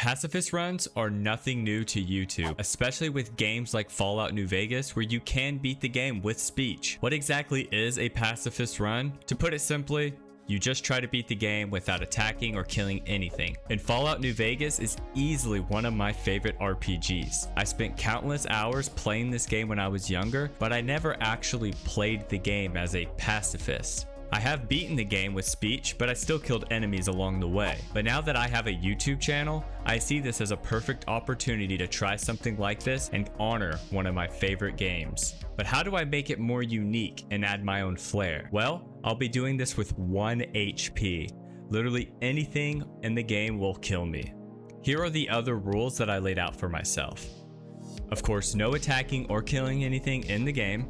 Pacifist runs are nothing new to YouTube, especially with games like Fallout New Vegas where you can beat the game with speech. What exactly is a pacifist run? To put it simply, you just try to beat the game without attacking or killing anything. And Fallout New Vegas is easily one of my favorite RPGs. I spent countless hours playing this game when I was younger, but I never actually played the game as a pacifist. I have beaten the game with speech, but I still killed enemies along the way. But now that I have a YouTube channel, I see this as a perfect opportunity to try something like this and honor one of my favorite games. But how do I make it more unique and add my own flair? Well, I'll be doing this with 1 HP. Literally anything in the game will kill me. Here are the other rules that I laid out for myself. Of course, no attacking or killing anything in the game.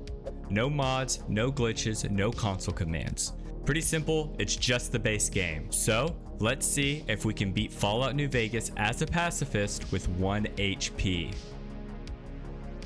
No mods, no glitches, no console commands. Pretty simple, it's just the base game. So, let's see if we can beat Fallout New Vegas as a pacifist with 1 HP.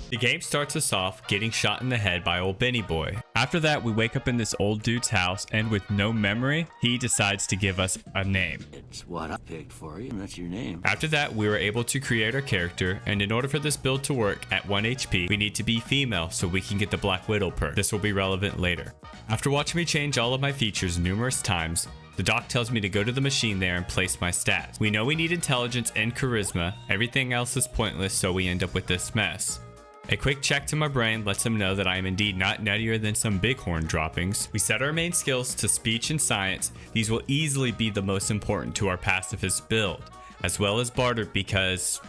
The game starts us off getting shot in the head by old Benny Boy. After that, we wake up in this old dude's house, and with no memory, he decides to give us a name. It's what I picked for you, and that's your name. After that, we were able to create our character, and in order for this build to work at 1 HP, we need to be female so we can get the Black Widow perk. This will be relevant later. After watching me change all of my features numerous times, the doc tells me to go to the machine there and place my stats. We know we need intelligence and charisma. Everything else is pointless, so we end up with this mess. A quick check to my brain lets him know that I am indeed not nuttier than some bighorn droppings. We set our main skills to speech and science. These will easily be the most important to our pacifist build, as well as barter because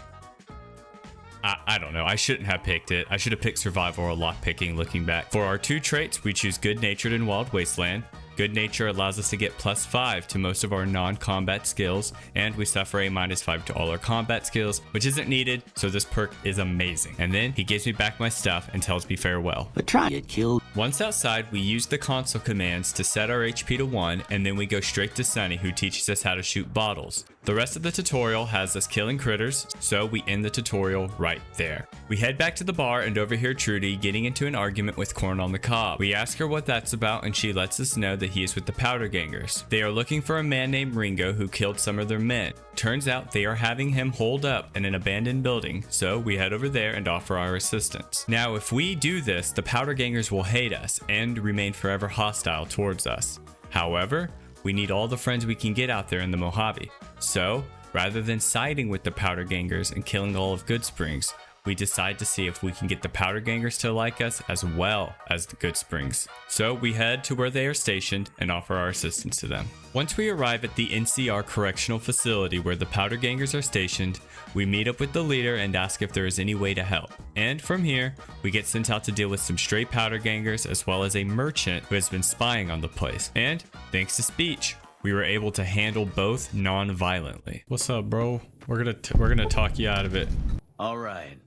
I don't know, I shouldn't have picked it. I should have picked survival or lockpicking looking back. For our 2 traits, we choose good-natured and wild wasteland. Good nature allows us to get +5 to most of our non-combat skills, and we suffer a -5 to all our combat skills, which isn't needed, so this perk is amazing. And then he gives me back my stuff and tells me farewell. But try to get killed. Once outside, we use the console commands to set our HP to 1, and then we go straight to Sunny, who teaches us how to shoot bottles. The rest of the tutorial has us killing critters, so we end the tutorial right there. We head back to the bar and overhear Trudy getting into an argument with Corn on the Cob. We ask her what that's about, and she lets us know that he is with the Powder Gangers. They are looking for a man named Ringo who killed some of their men. Turns out they are having him holed up in an abandoned building, so we head over there and offer our assistance. Now, if we do this, the Powder Gangers will hate us and remain forever hostile towards us. However, we need all the friends we can get out there in the Mojave. So, rather than siding with the Powder Gangers and killing all of Goodsprings, we decide to see if we can get the Powder Gangers to like us as well as the Goodsprings. So we head to where they are stationed and offer our assistance to them. Once we arrive at the NCR correctional facility where the Powder Gangers are stationed, we meet up with the leader and ask if there is any way to help. And from here, we get sent out to deal with some stray Powder Gangers as well as a merchant who has been spying on the place. And thanks to speech, we were able to handle both non-violently. What's up, bro? We're gonna talk you out of it. All right.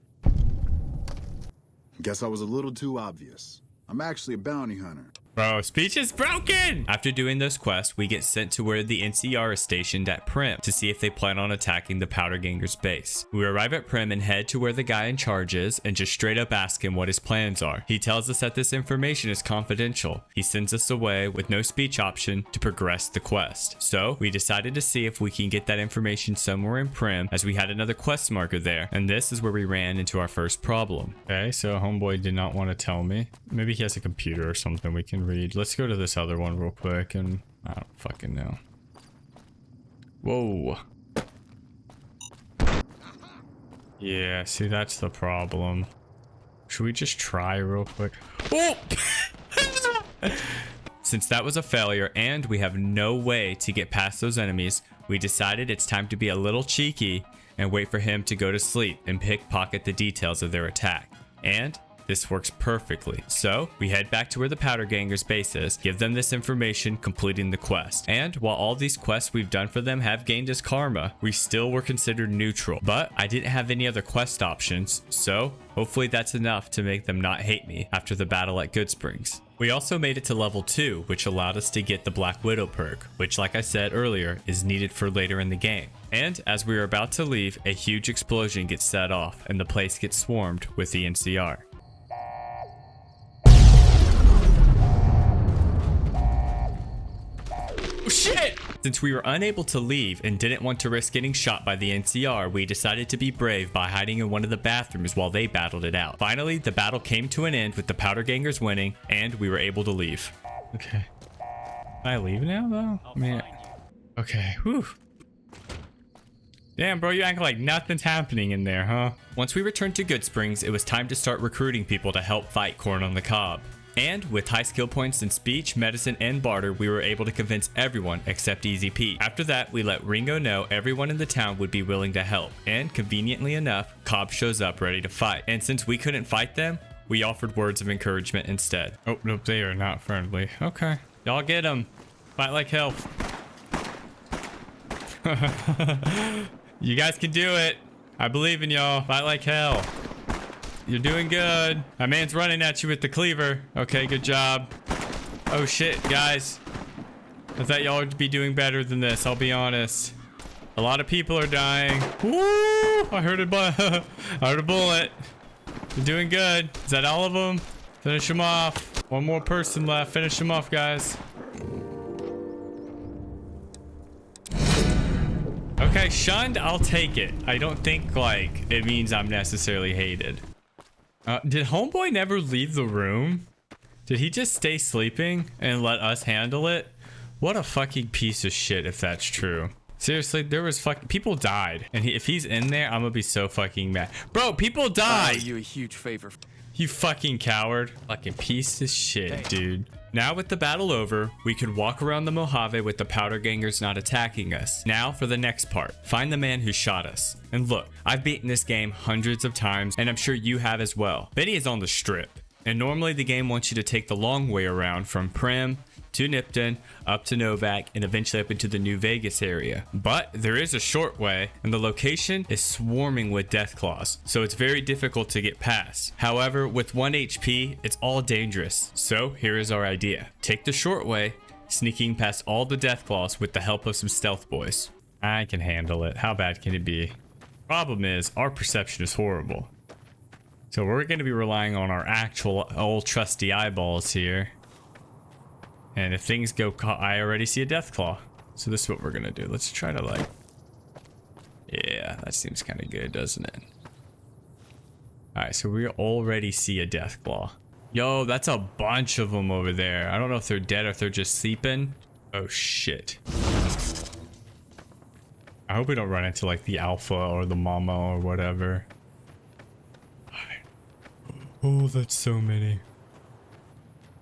Guess I was a little too obvious. I'm actually a bounty hunter. Bro, speech is broken! After doing those quests, we get sent to where the NCR is stationed at Prim to see if they plan on attacking the Powder Gangers base. We arrive at Prim and head to where the guy in charge is and just straight up ask him what his plans are. He tells us that this information is confidential. He sends us away with no speech option to progress the quest. So we decided to see if we can get that information somewhere in Prim, as we had another quest marker there, and this is where we ran into our first problem. Okay, so homeboy did not want to tell me. Maybe he has a computer or something we can read. Let's go to this other one real quick, and I don't fucking know. Whoa. Yeah, see, that's the problem. Should we just try real quick? Oh! Since that was a failure and we have no way to get past those enemies, we decided it's time to be a little cheeky and wait for him to go to sleep and pickpocket the details of their attack. And this works perfectly. So we head back to where the Powder Gangers base is, give them this information, completing the quest. And while all these quests we've done for them have gained us karma, we still were considered neutral. But I didn't have any other quest options, so hopefully that's enough to make them not hate me after the battle at Goodsprings. We also made it to level 2, which allowed us to get the Black Widow perk, which, like I said earlier, is needed for later in the game. And as we were about to leave, a huge explosion gets set off and the place gets swarmed with the NCR. Oh, shit! Since we were unable to leave and didn't want to risk getting shot by the NCR, we decided to be brave by hiding in one of the bathrooms while they battled it out. Finally, the battle came to an end with the powder gangers winning, and we were able to leave. Okay. Can I leave now, though? Man. Okay. Whew. Damn, bro, you act like nothing's happening in there, huh? Once we returned to Goodsprings, it was time to start recruiting people to help fight Corn on the Cob. And with high skill points in speech, medicine, and barter, we were able to convince everyone except Easy Pete. After that, we let Ringo know everyone in the town would be willing to help. And conveniently enough, Cobb shows up ready to fight. And since we couldn't fight them, we offered words of encouragement instead. Oh, nope, they are not friendly. Okay. Y'all get them. Fight like hell. You guys can do it. I believe in y'all. Fight like hell. You're doing good. My man's running at you with the cleaver. Okay, good job. Oh shit, guys. I thought y'all would be doing better than this, I'll be honest. A lot of people are dying. Woo! I heard I heard a bullet. You're doing good. Is that all of them? Finish them off. One more person left. Finish them off, guys. Okay, shunned, I'll take it. I don't think, like, it means I'm necessarily hated. Did homeboy never leave the room? Did he just stay sleeping and let us handle it? What a fucking piece of shit if that's true. Seriously, there was people died. And if he's in there, I'm gonna be so fucking mad. Bro, people died! You a huge favor. You fucking coward. Fucking piece of shit, dude. Now with the battle over, we could walk around the Mojave with the powder gangers not attacking us. Now for the next part. Find the man who shot us. And look, I've beaten this game hundreds of times, and I'm sure you have as well. Benny is on the strip. And normally the game wants you to take the long way around from Prim to Nipton, up to Novak, and eventually up into the New Vegas area. But there is a short way, and the location is swarming with Deathclaws, so it's very difficult to get past. However, with 1 HP, it's all dangerous. So here is our idea. Take the short way, sneaking past all the Deathclaws with the help of some stealth boys. I can handle it. How bad can it be? Problem is, our perception is horrible. So we're going to be relying on our actual old trusty eyeballs here. And if things go, I already see a Deathclaw. So this is what we're gonna do. Let's try to like, yeah, that seems kind of good, doesn't it? All right, so we already see a Deathclaw. Yo, that's a bunch of them over there. I don't know if they're dead or if they're just sleeping. Oh shit. I hope we don't run into like the alpha or the mama or whatever. All right. Oh, that's so many.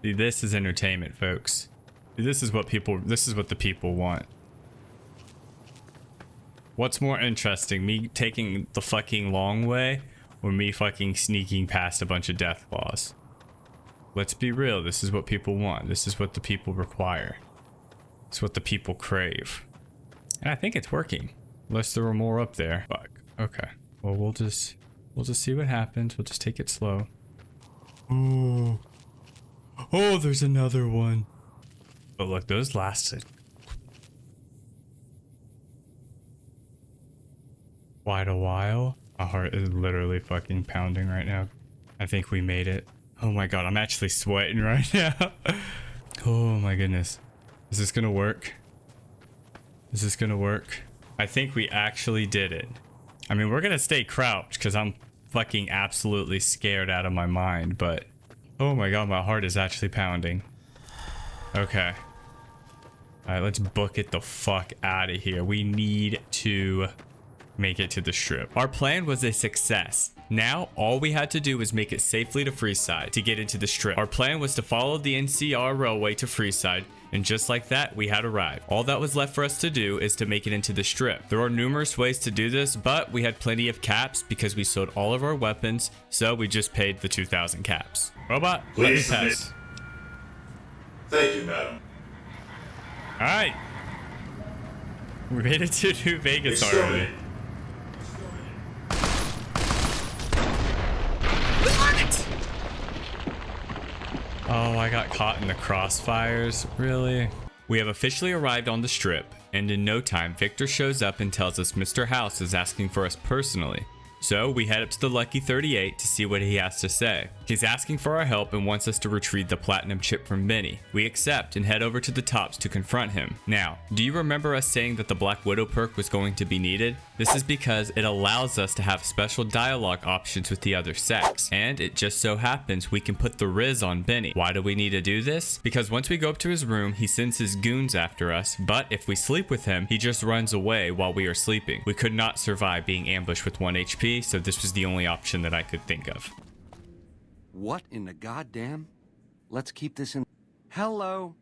See, this is entertainment, folks. This is what the people want. What's more interesting, me taking the fucking long way or me fucking sneaking past a bunch of Deathclaws? Let's be real, this is what people want. This is what the people require. It's what the people crave. And I think it's working. Unless there were more up there. Fuck. Okay. Well, we'll just see what happens. We'll just take it slow. Ooh. Oh, there's another one. But look, those lasted quite a while. My heart is literally fucking pounding right now. I think we made it. Oh my god, I'm actually sweating right now. Oh my goodness. Is this gonna work? Is this gonna work? I think we actually did it. I mean, we're gonna stay crouched because I'm fucking absolutely scared out of my mind, but oh my god, my heart is actually pounding. Okay. Alright, let's book it the fuck out of here. We need to make it to the strip. Our plan was a success. Now, all we had to do was make it safely to Freeside to get into the strip. Our plan was to follow the NCR railway to Freeside, and just like that, we had arrived. All that was left for us to do is to make it into the strip. There are numerous ways to do this, but we had plenty of caps because we sold all of our weapons, so we just paid the 2,000 caps. Robot, let me pass. Thank you, madam. Alright. We made it to New Vegas already. What? Oh, I got caught in the crossfires. Really? We have officially arrived on the strip, and in no time, Victor shows up and tells us Mr. House is asking for us personally. So we head up to the Lucky 38 to see what he has to say. He's asking for our help and wants us to retrieve the platinum chip from Benny. We accept and head over to the tops to confront him. Now, do you remember us saying that the Black Widow perk was going to be needed? This is because it allows us to have special dialogue options with the other sex. And it just so happens we can put the Riz on Benny. Why do we need to do this? Because once we go up to his room, he sends his goons after us, but if we sleep with him, he just runs away while we are sleeping. We could not survive being ambushed with 1 HP, so this was the only option that I could think of. What in the goddamn? Let's keep this in. Hello?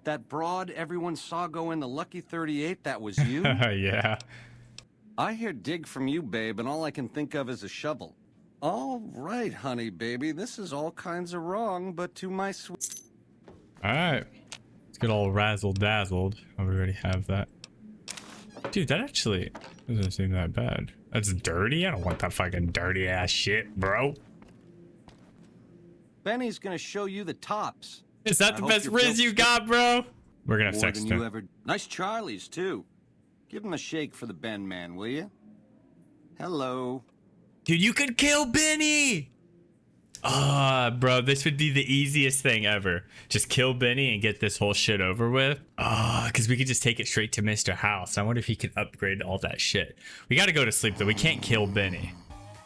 That broad everyone saw go in the Lucky 38, that was you? Yeah. I hear dig from you, babe, and all I can think of is a shovel. All right, honey, baby, this is all kinds of wrong, but to my sweet... Alright. Let's get all razzle-dazzled. Oh, we already have that. Dude, that actually doesn't seem that bad. That's dirty? I don't want that fucking dirty-ass shit, bro. Benny's gonna show you the tops. Is that the best Riz you got, bro? We're gonna have More sex than too. you ever... Nice Charlies, too. Give him a shake for the Ben man, will you? Hello. Dude, you could kill Benny! Ah, bro, this would be the easiest thing ever. Just kill Benny and get this whole shit over with. Ah, because we could just take it straight to Mr. House. I wonder if he could upgrade all that shit. We gotta go to sleep, though. We can't kill Benny.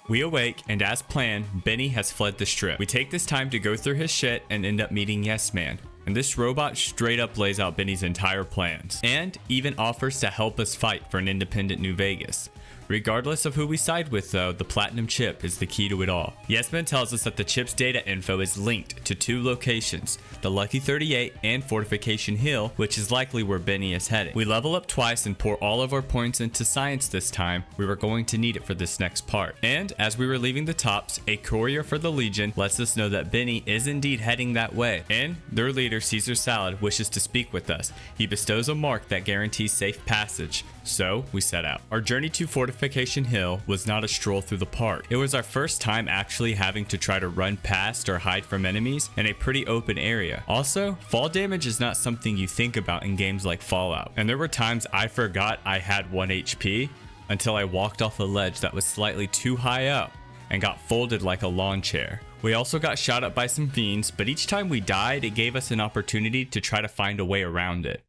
We awake, and as planned, Benny has fled the strip. We take this time to go through his shit and end up meeting Yes Man. And this robot straight up lays out Benny's entire plans. And even offers to help us fight for an independent New Vegas. Regardless of who we side with though, the platinum chip is the key to it all. Yesman tells us that the chip's data info is linked to 2 locations, the Lucky 38 and Fortification Hill, which is likely where Benny is headed. We level up twice and pour all of our points into science this time. We were going to need it for this next part. And as we were leaving the tops, a courier for the Legion lets us know that Benny is indeed heading that way. And their leader, Caesar Salad, wishes to speak with us. He bestows a mark that guarantees safe passage. So we set out. Our journey to Fortification Hill was not a stroll through the park. It was our first time actually having to try to run past or hide from enemies in a pretty open area. Also, fall damage is not something you think about in games like Fallout. And there were times I forgot I had 1 HP until I walked off a ledge that was slightly too high up and got folded like a lawn chair. We also got shot at by some fiends, but each time we died, it gave us an opportunity to try to find a way around it.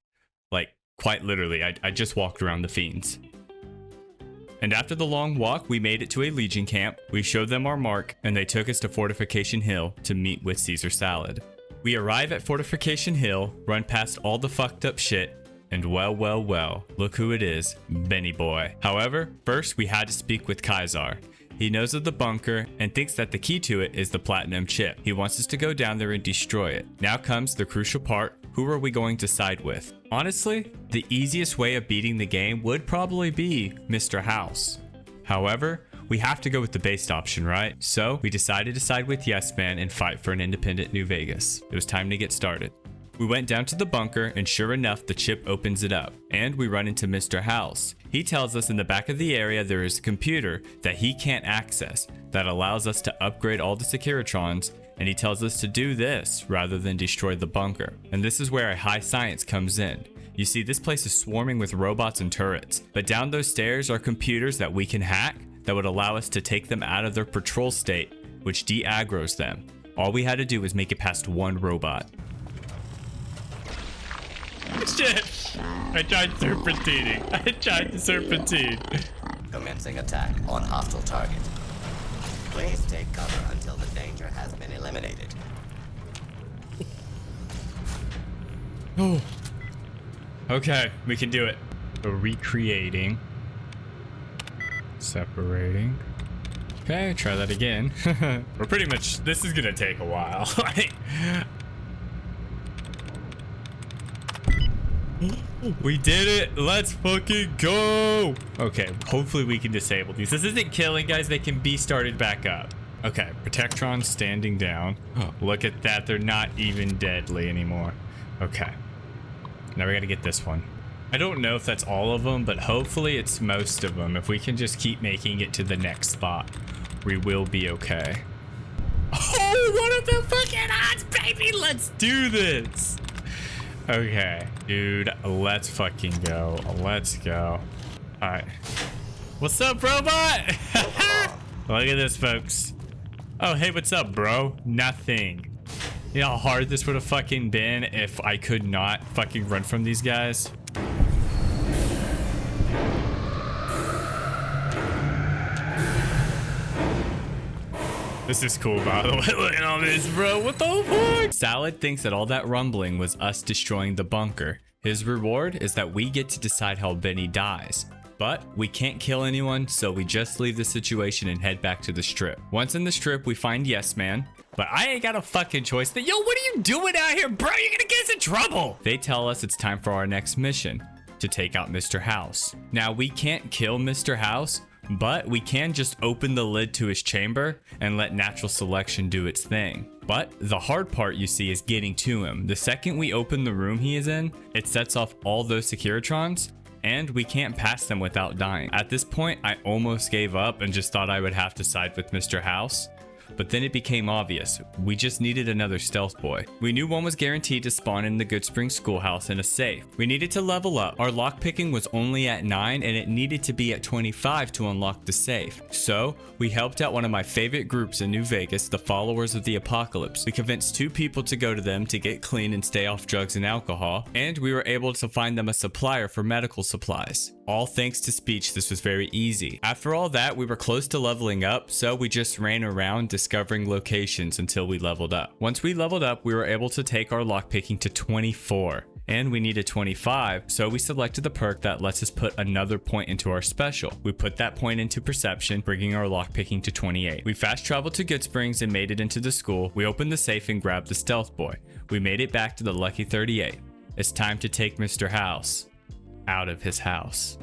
Like, quite literally, I just walked around the fiends. And after the long walk, we made it to a Legion camp. We showed them our mark, and they took us to Fortification Hill to meet with Caesar Salad. We arrive at Fortification Hill, run past all the fucked up shit, and well, look who it is, Benny Boy. However, first we had to speak with Kaisar. He knows of the bunker and thinks that the key to it is the platinum chip. He wants us to go down there and destroy it. Now comes the crucial part. Who are we going to side with? Honestly, the easiest way of beating the game would probably be Mr. House. However, we have to go with the based option, right? So we decided to side with Yes Man and fight for an independent New Vegas. It was time to get started. We went down to the bunker and sure enough, the chip opens it up and we run into Mr. House. He tells us in the back of the area there is a computer that he can't access that allows us to upgrade all the Securitrons, and he tells us to do this rather than destroy the bunker. And this is where a high science comes in. You see, this place is swarming with robots and turrets, but down those stairs are computers that we can hack that would allow us to take them out of their patrol state, which de-aggroes them. All we had to do was make it past 1 robot. Shit! I tried serpentining. I tried to serpentine. Commencing attack on hostile target. Please take cover until the danger has been eliminated. Oh. Okay, we can do it. So recreating. Separating. Okay, try that again. We're pretty much, this is gonna take a while. We did it. Let's fucking go. Okay, hopefully we can disable these. This isn't killing, guys. They can be started back up. Okay, Protectron standing down. Look at that. They're not even deadly anymore. Okay. Now we gotta get this one. I don't know if that's all of them, but hopefully it's most of them. If we can just keep making it to the next spot, we will be okay. Oh, what are the fucking odds, baby? Let's do this. Okay, dude, let's fucking go. Let's go. All right. What's up, robot? Look at this, folks. Oh, hey, what's up, bro? Nothing. You know how hard this would have fucking been if I could not fucking run from these guys? This is cool, by the way. Look at all this, bro. What the fuck? Salad thinks that all that rumbling was us destroying the bunker. His reward is that we get to decide how Benny dies. But we can't kill anyone, so we just leave the situation and head back to the strip. Once in the strip, we find Yes Man. But I ain't got a fucking choice. Yo, what are you doing out here, bro? You're gonna get us in trouble. They tell us it's time for our next mission, to take out Mr. House. Now, we can't kill Mr. House, but we can just open the lid to his chamber and let natural selection do its thing. But the hard part, you see, is getting to him. The second we open the room he is in, it sets off all those Securitrons, and we can't pass them without dying. At this point, I almost gave up and just thought I would have to side with Mr. House. But then it became obvious. We just needed another stealth boy. We knew one was guaranteed to spawn in the Good Spring schoolhouse in a safe. We needed to level up. Our lockpicking was only at 9 and it needed to be at 25 to unlock the safe. So we helped out one of my favorite groups in New Vegas, the Followers of the Apocalypse. We convinced 2 people to go to them to get clean and stay off drugs and alcohol. And we were able to find them a supplier for medical supplies. All thanks to speech, this was very easy. After all that, we were close to leveling up, so we just ran around discovering locations until we leveled up. Once we leveled up, we were able to take our lockpicking to 24. And we needed 25, so we selected the perk that lets us put another point into our special. We put that point into perception, bringing our lockpicking to 28. We fast traveled to Good Springs and made it into the school. We opened the safe and grabbed the stealth boy. We made it back to the Lucky 38. It's time to take Mr. House out of his house.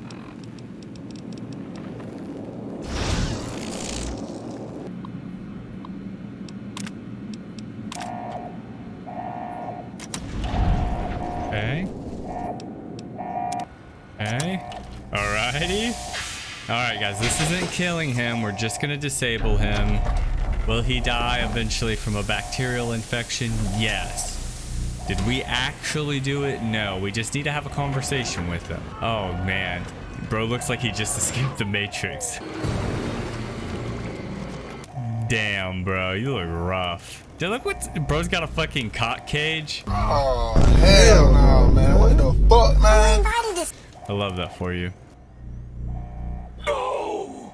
Okay. Okay. Alrighty. Alright, guys, this isn't killing him. We're just gonna disable him. Will he die eventually from a bacterial infection? Yes. Did we actually do it? No. We just need to have a conversation with him. Oh, man. Bro looks like he just escaped the Matrix. Damn, bro. You look rough. Dude, look what... Bro's got a fucking cock cage. Oh, hell no, man. What the fuck, man? I love that for you. No!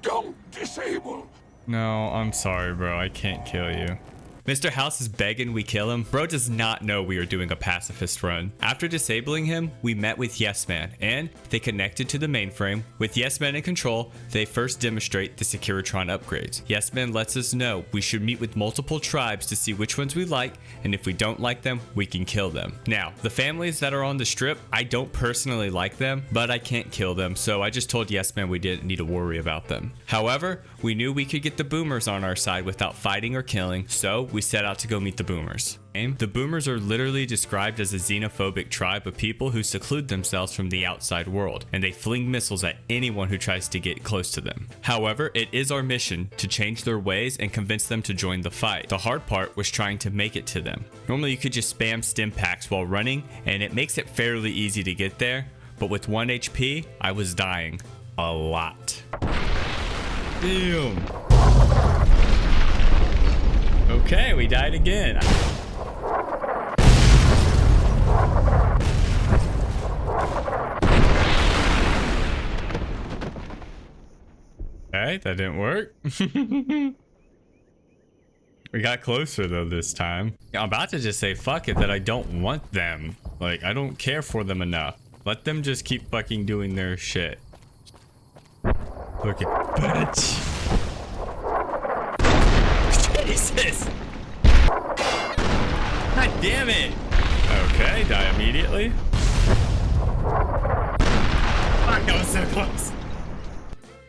Don't disable! No, I'm sorry, bro. I can't kill you. Mr. House is begging we kill him. Bro does not know we are doing a pacifist run. After disabling him, we met with Yes Man, and they connected to the mainframe. With Yes Man in control, they first demonstrate the Securitron upgrades. Yes Man lets us know we should meet with multiple tribes to see which ones we like, and if we don't like them, we can kill them. Now, the families that are on the strip, I don't personally like them, but I can't kill them, so I just told Yes Man we didn't need to worry about them. However, we knew we could get the boomers on our side without fighting or killing, so we set out to go meet the boomers. The boomers are literally described as a xenophobic tribe of people who seclude themselves from the outside world, and they fling missiles at anyone who tries to get close to them. However, it is our mission to change their ways and convince them to join the fight. The hard part was trying to make it to them. Normally you could just spam stim packs while running, and it makes it fairly easy to get there, but with 1 HP, I was dying a lot. Damn. Okay, we died again. Okay, that didn't work. We got closer though this time. I'm about to just say fuck it that I don't want them. Like, I don't care for them enough. Let them just keep fucking doing their shit. Look at bitch. Jesus! God damn it! Okay, die immediately. Fuck, I was so close.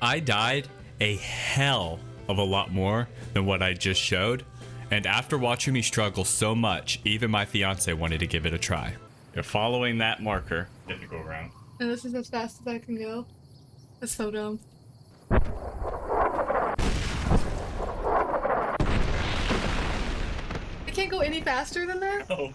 I died a hell of a lot more than what I just showed, and after watching me struggle so much, even my fiance wanted to give it a try. You're following that marker. Get to go around. And this is as fast as I can go. That's so dumb. I can't go any faster than that? Oh.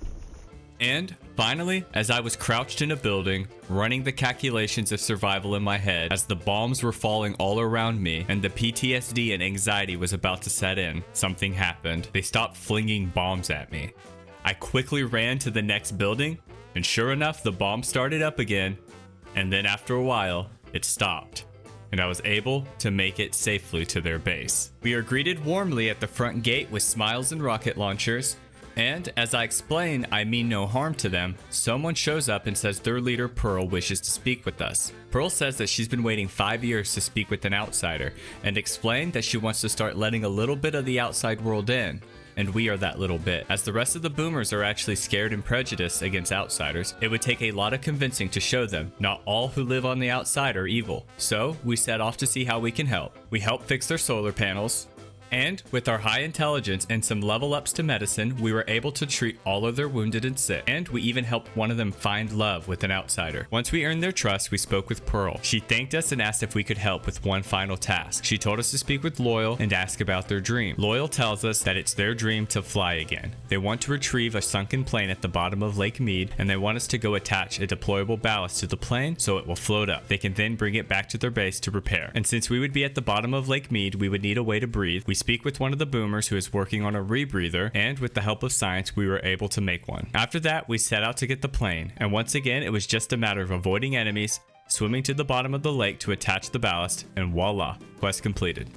And finally, as I was crouched in a building, running the calculations of survival in my head, as the bombs were falling all around me and the PTSD and anxiety was about to set in, something happened. They stopped flinging bombs at me. I quickly ran to the next building, and sure enough, the bomb started up again. And then after a while, it stopped, and I was able to make it safely to their base. We are greeted warmly at the front gate with smiles and rocket launchers. And as I explain, I mean no harm to them, someone shows up and says their leader Pearl wishes to speak with us. Pearl says that she's been waiting 5 years to speak with an outsider, and explained that she wants to start letting a little bit of the outside world in. And we are that little bit. As the rest of the boomers are actually scared and prejudiced against outsiders, it would take a lot of convincing to show them not all who live on the outside are evil. So we set off to see how we can help. We helped fix their solar panels. And with our high intelligence and some level ups to medicine, we were able to treat all of their wounded and sick. And we even helped one of them find love with an outsider. Once we earned their trust, we spoke with Pearl. She thanked us and asked if we could help with one final task. She told us to speak with Loyal and ask about their dream. Loyal tells us that it's their dream to fly again. They want to retrieve a sunken plane at the bottom of Lake Mead, and they want us to go attach a deployable ballast to the plane so it will float up. They can then bring it back to their base to repair. And since we would be at the bottom of Lake Mead, we would need a way to breathe. We speak with one of the boomers who is working on a rebreather, and with the help of science we were able to make one. After that, we set out to get the plane, and once again it was just a matter of avoiding enemies, swimming to the bottom of the lake to attach the ballast, and voila, quest completed.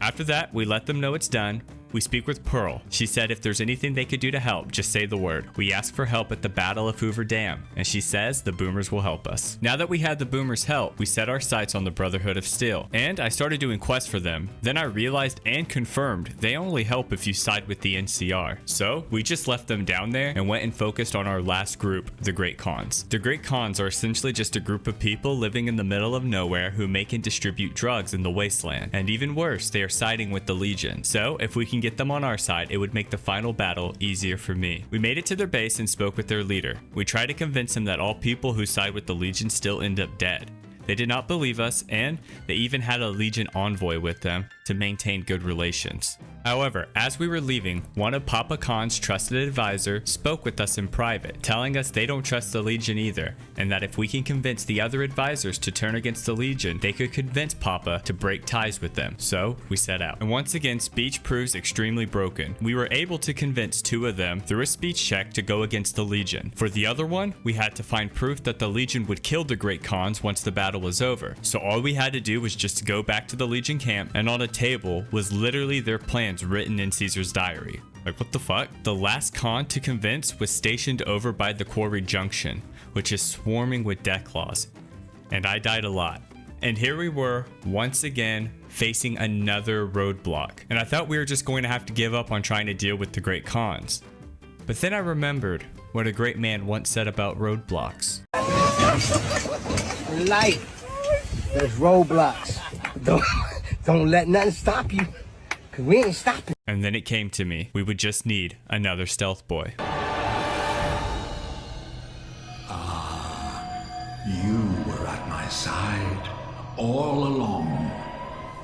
After that, we let them know it's done. We speak with Pearl. She said if there's anything they could do to help, just say the word. We ask for help at the Battle of Hoover Dam, and she says the boomers will help us. Now that we had the boomers' help, we set our sights on the Brotherhood of Steel, and I started doing quests for them. Then I realized and confirmed they only help if you side with the NCR. So we just left them down there and went and focused on our last group, the Great Khans. The Great Khans are essentially just a group of people living in the middle of nowhere who make and distribute drugs in the wasteland. And even worse, they are siding with the Legion. So if we can get them on our side, it would make the final battle easier for me. We made it to their base and spoke with their leader. We tried to convince them that all people who side with the Legion still end up dead. They did not believe us, and they even had a Legion envoy with them to maintain good relations. However, as we were leaving, one of Papa Khan's trusted advisor spoke with us in private, telling us they don't trust the Legion either, and that if we can convince the other advisors to turn against the Legion, they could convince Papa to break ties with them. So we set out. And once again, speech proves extremely broken. We were able to convince 2 of them through a speech check to go against the Legion. For the other one, we had to find proof that the Legion would kill the Great Khans once the battle was over. So all we had to do was just go back to the Legion camp, and on a table was literally their plans written in Caesar's diary. Like, what the fuck? The last Khan to convince was stationed over by the Quarry Junction, which is swarming with Deathclaws. And I died a lot. And here we were, once again, facing another roadblock. And I thought we were just going to have to give up on trying to deal with the Great Khans. But then I remembered what a great man once said about roadblocks. In life, there's roadblocks. Don't let nothing stop you, cause we ain't stopping. And then it came to me. We would just need another stealth boy. You were at my side all along.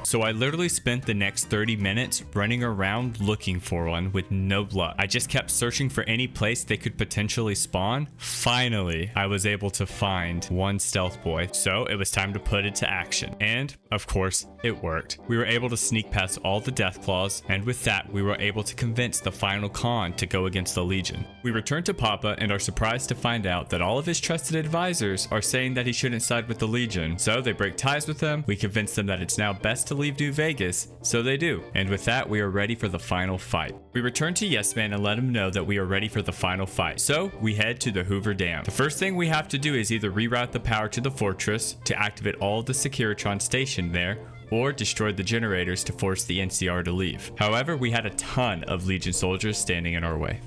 So I literally spent the next 30 minutes running around looking for one with no luck. I just kept searching for any place they could potentially spawn. Finally, I was able to find one stealth boy, so it was time to put it to action. And, of course, it worked. We were able to sneak past all the Deathclaws, and with that, we were able to convince the final Khan to go against the Legion. We returned to Papa and are surprised to find out that all of his trusted advisors are saying that he shouldn't side with the Legion. So they break ties with him. We convince them that it's now best to leave New Vegas, so they do. And with that, we are ready for the final fight. We return to Yes Man and let him know that we are ready for the final fight. So we head to the Hoover Dam. The first thing we have to do is either reroute the power to the fortress to activate all of the Securitron stationed there, or destroy the generators to force the NCR to leave. However, we had a ton of Legion soldiers standing in our way.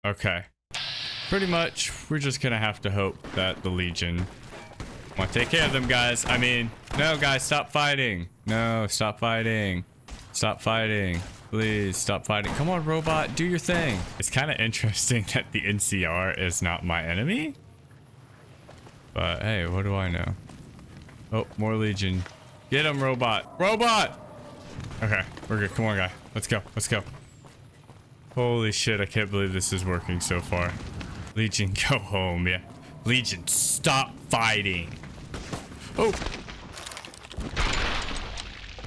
Okay. Pretty much, we're just gonna have to hope that the Legion want to take care of them, guys. I mean, no, guys, stop fighting. No, stop fighting. Stop fighting. Please, stop fighting. Come on, robot, do your thing. It's kind of interesting that the NCR is not my enemy. But, hey, what do I know? Oh, more Legion. Get him, robot. Robot! Okay, we're good. Come on, guy. Let's go. Let's go. Holy shit, I can't believe this is working so far. Legion, go home, yeah. Legion, stop fighting. Oh.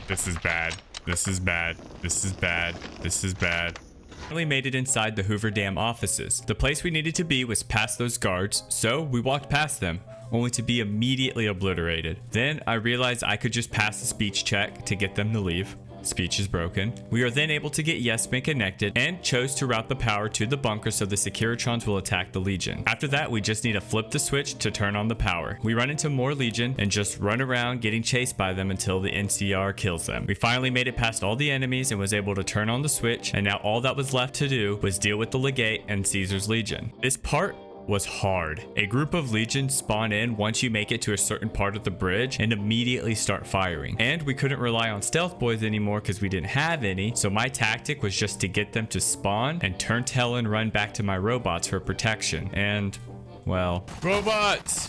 This is bad. This is bad. This is bad. This is bad. Finally made it inside the Hoover Dam offices. The place we needed to be was past those guards, so we walked past them, only to be immediately obliterated. Then I realized I could just pass the speech check to get them to leave. Speech is broken. We are then able to get Yesman connected and chose to route the power to the bunker so the Securitrons will attack the Legion. After that, we just need to flip the switch to turn on the power. We run into more Legion and just run around getting chased by them until the NCR kills them. We finally made it past all the enemies and was able to turn on the switch, and now all that was left to do was deal with the Legate and Caesar's Legion. This part was hard. A group of legions spawn in once you make it to a certain part of the bridge and immediately start firing. And we couldn't rely on stealth boys anymore because we didn't have any, so my tactic was just to get them to spawn and turn tail and run back to my robots for protection. And, well, robots!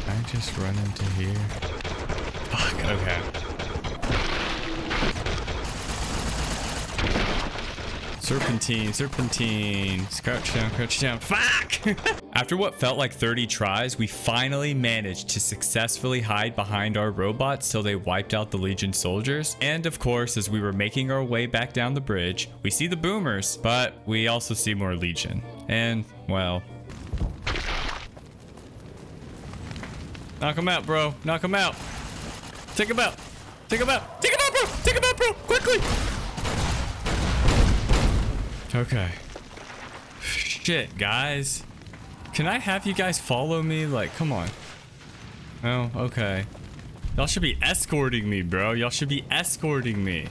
I just run into here. Fuck, okay. Serpentine, serpentine. Crouch down. Fuck! After what felt like 30 tries, we finally managed to successfully hide behind our robots till they wiped out the Legion soldiers. And of course, as we were making our way back down the bridge, we see the boomers, but we also see more Legion. And, well... knock him out, bro. Knock him out. Take him out. Take him out. Take him out, bro. Take him out, bro. Quickly. Okay. Shit, guys. Can I have you guys follow me? Like, come on. Oh, okay. Y'all should be escorting me, bro. Y'all should be escorting me.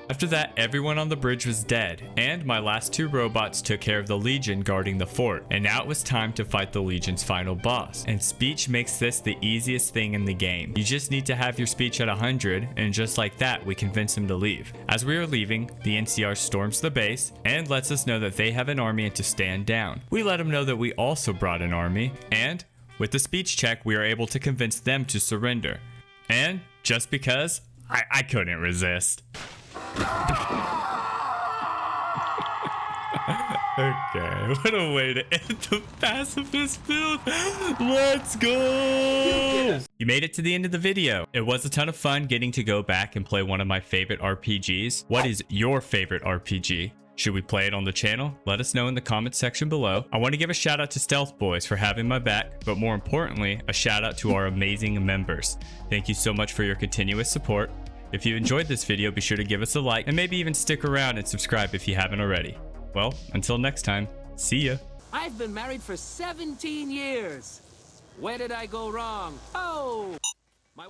After that, everyone on the bridge was dead, and my last two robots took care of the Legion guarding the fort. And now it was time to fight the Legion's final boss. And speech makes this the easiest thing in the game. You just need to have your speech at 100, and just like that, we convince him to leave. As we are leaving, the NCR storms the base and lets us know that they have an army and to stand down. We let them know that we also brought an army, and with the speech check, we are able to convince them to surrender. And just because, I couldn't resist. Okay, what a way to end the Pacifist build. Let's go! You made it to the end of the video. It was a ton of fun getting to go back and play one of my favorite RPGs. What is your favorite RPG? Should we play it on the channel? Let us know in the comments section below. I want to give a shout out to Stealth Boys for having my back, but more importantly, a shout out to our amazing members. Thank you so much for your continuous support. If you enjoyed this video, be sure to give us a like and maybe even stick around and subscribe if you haven't already. Well, until next time, see ya. I've been married for 17 years. Where did I go wrong? Oh! My